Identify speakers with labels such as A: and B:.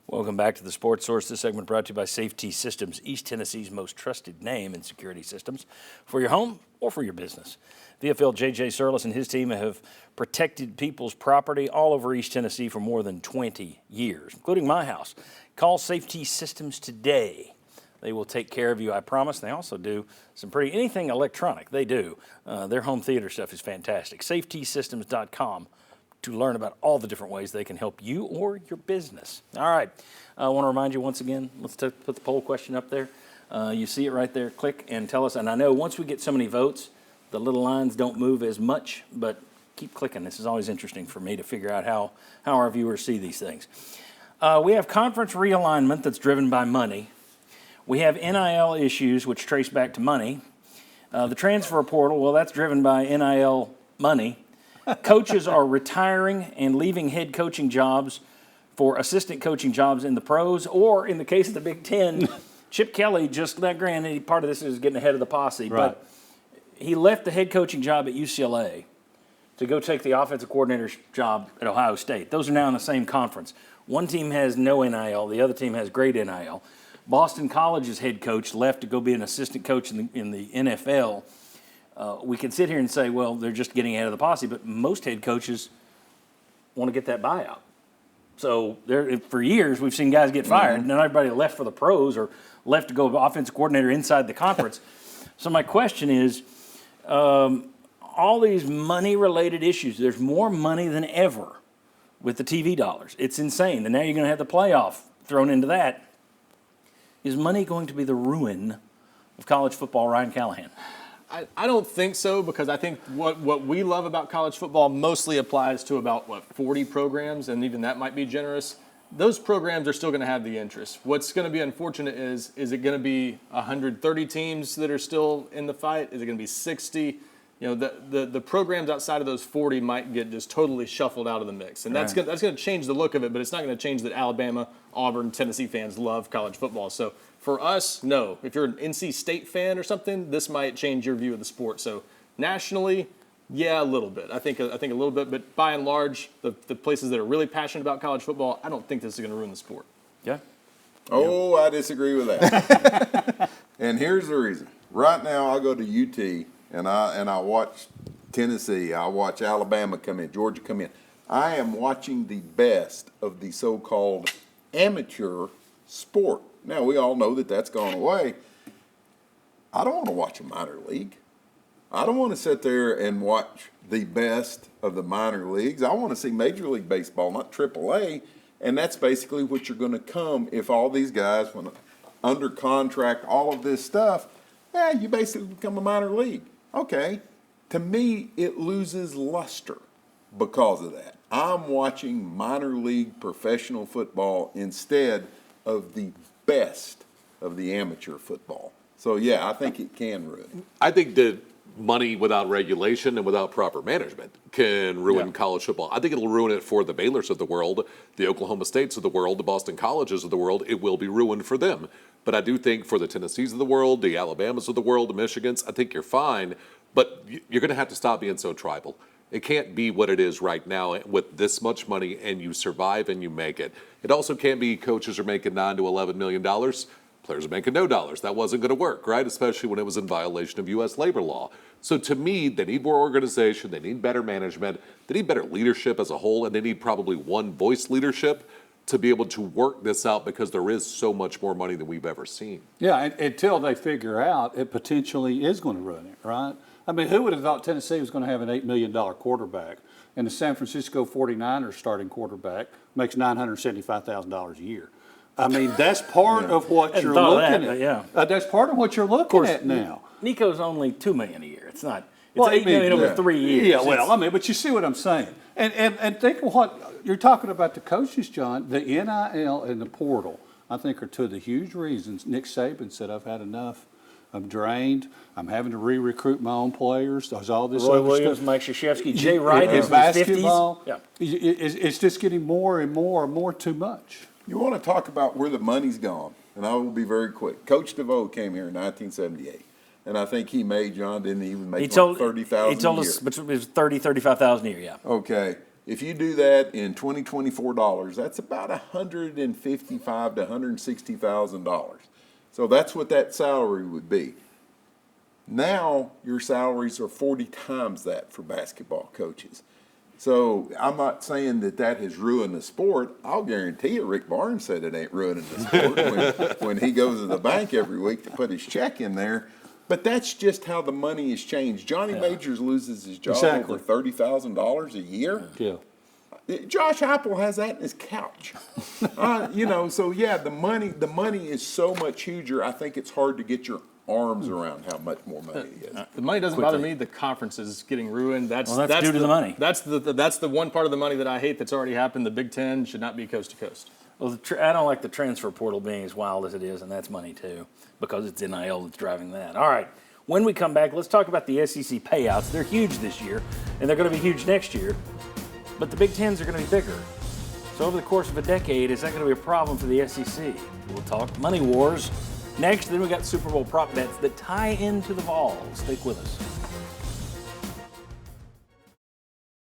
A: Welcome back to the Sports Source. This segment brought to you by Safety Systems, East Tennessee's most trusted name in security systems for your home or for your business. VFL J.J. Surlis and his team have protected people's property all over East Tennessee for more than 20 years, including my house. Call Safety Systems today. They will take care of you, I promise. They also do anything electronic, they do. Their home theater stuff is fantastic. SafetySystems.com to learn about all the different ways they can help you or your business. All right, I want to remind you once again, let's put the poll question up there. You see it right there. Click and tell us. And I know once we get so many votes, the little lines don't move as much, but keep clicking. This is always interesting for me to figure out how our viewers see these things. We have conference realignment that's driven by money. We have NIL issues, which trace back to money. The transfer portal, well, that's driven by NIL money. Coaches are retiring and leaving head coaching jobs for assistant coaching jobs in the pros, or in the case of the Big Ten, Chip Kelly granted, part of this is getting ahead of the posse,
B: right.
A: But he left the head coaching job at UCLA to go take the offensive coordinator's job at Ohio State. Those are now in the same conference. One team has no NIL, the other team has great NIL. Boston College's head coach left to go be an assistant coach in the NFL. We can sit here and say, well, they're just getting ahead of the posse, but most head coaches want to get that buyout. So for years, we've seen guys get fired, and then everybody left for the pros or left to go offensive coordinator inside the conference. So my question is, all these money-related issues, there's more money than ever with the TV dollars. It's insane. And now you're going to have the playoff thrown into that. Is money going to be the ruin of college football, Ryan Callahan?
C: I don't think so, because I think what we love about college football mostly applies to about, 40 programs, and even that might be generous. Those programs are still going to have the interest. What's going to be unfortunate is it going to be 130 teams that are still in the fight? Is it going to be 60? You know, the programs outside of those 40 might get just totally shuffled out of the mix. And that's going to change the look of it, but it's not going to change that Alabama, Auburn, Tennessee fans love college football. So for us, no. If you're an NC State fan or something, this might change your view of the sport. So nationally, yeah, a little bit. I think a little bit, but by and large, the places that are really passionate about college football, I don't think this is going to ruin the sport.
A: Yeah.
D: Oh, I disagree with that. And here's the reason. Right now, I go to UT and I watch Tennessee. I watch Alabama come in, Georgia come in. I am watching the best of the so-called amateur sport. Now, we all know that that's gone away. I don't want to watch a minor league. I don't want to sit there and watch the best of the minor leagues. I want to see Major League Baseball, not AAA, and that's basically what you're going to come if all these guys, when under contract, all of this stuff, you basically become a minor league. Okay, to me, it loses luster because of that. I'm watching minor league professional football instead of the best of the amateur football. So, yeah, I think it can ruin.
E: I think that money without regulation and without proper management can ruin college football. I think it'll ruin it for the Baylors of the world, the Oklahoma States of the world, the Boston Colleges of the world. It will be ruined for them. But I do think for the Tennessees of the world, the Alabamas of the world, the Michigans, I think you're fine. But you're going to have to stop being so tribal. It can't be what it is right now with this much money, and you survive and you make it. It also can't be coaches are making $9 to $11 million. Players are making no dollars. That wasn't going to work, right? Especially when it was in violation of U.S. labor law. So to me, they need more organization. They need better management. They need better leadership as a whole, and they need probably one voice leadership to be able to work this out, because there is so much more money than we've ever seen.
B: Yeah, until they figure out it potentially is going to ruin it, right? I mean, who would have thought Tennessee was going to have an $8 million quarterback, and the San Francisco 49ers starting quarterback makes $975,000 a year? I mean, that's part of what you're looking at.
A: Yeah.
B: That's part of what you're looking at now.
A: Nico's only $2 million a year. It's not. It's
B: Well,
A: $8 million over 3 years.
B: Yeah, well, I mean, but you see what I'm saying. And think of what you're talking about, the coaches, John, the NIL and the portal, I think are two of the huge reasons. Nick Saban said, I've had enough. I'm drained. I'm having to re-recruit my own players. There's all this
A: Roy
B: other
A: Williams,
B: stuff.
A: Mike Krzyzewski, Jay Wright
B: in
A: is in his 50s.
B: basketball,
A: Yeah.
B: it's just getting more and more and more too much.
D: You want to talk about where the money's gone, and I will be very quick. Coach DeVoe came here in 1978, and I think he made, John didn't even make $30,000 a year.
A: He told us it was $35,000 a year, yeah.
D: Okay. If you do that in 2024 dollars, that's about $155,000 to $160,000. So that's what that salary would be. Now your salaries are 40 times that for basketball coaches. So I'm not saying that that has ruined the sport. I'll guarantee you Rick Barnes said it ain't ruining the sport when he goes to the bank every week to put his check in there. But that's just how the money has changed. Johnny Majors loses his job
B: Exactly.
D: over $30,000 a year.
B: Yeah.
D: Josh Apple has that in his couch. So yeah, the money is so much huger. I think it's hard to get your arms around how much more money it is.
C: The money doesn't bother me. The conference is getting ruined. That's
A: due to the money.
C: That's the one part of the money that I hate that's already happened. The Big Ten should not be coast to coast.
A: Well, I don't like the transfer portal being as wild as it is, and that's money too, because it's NIL that's driving that. All right, when we come back, let's talk about the SEC payouts. They're huge this year, and they're going to be huge next year, but the Big Tens are going to be bigger. So over the course of a decade, is that going to be a problem for the SEC? We'll talk money wars next. Then we got Super Bowl prop bets that tie into the Vols. Stick with us.